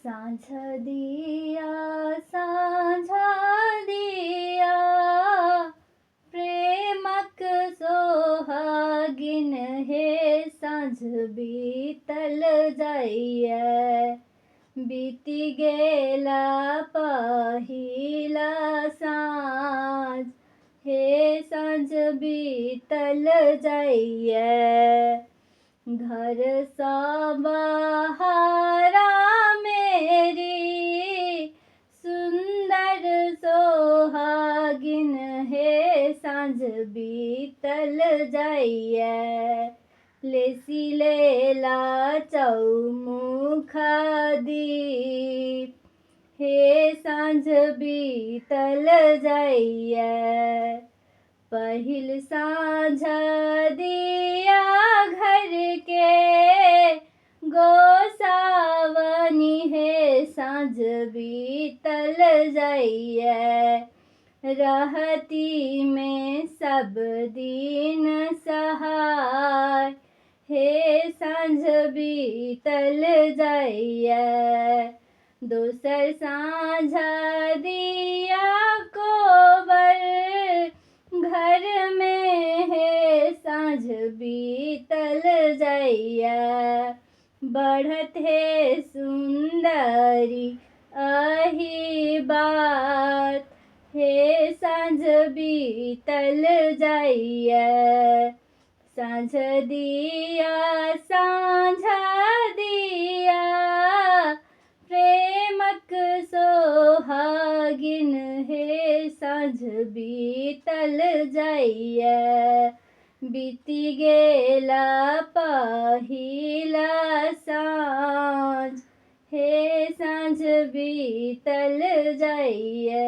साँझ दिया साँझ दिया प्रेमक सोहागिन हे साँझ बीतल जाइए बीती गेला पहिला साँझ हे साँझ बीतल जाइए घर सा बहारा मेरी सुंदर सोहागिन हे साँझ बीतल जाइए लेसी लेला चौमुखा दीप हे साँझ बीतल जाइए पहिल साँझ दिया घर के गोसावनी हे साँझ बीतल जाइए रहती में सब दिन सहाय हे साँझ बीतल जाइए दोसर साँझ दिया कोबर घर में हे साँझ बीतल जाइए बढ़त है सुंदरी अही बात हे साँझ बीतल जाइए साँझ दिया साँझ दिया प्रेमक सोहागिन हे साँझ बीतल जाइए बीती गेला पहिला साँझ हे साँझ बीतल जाइए।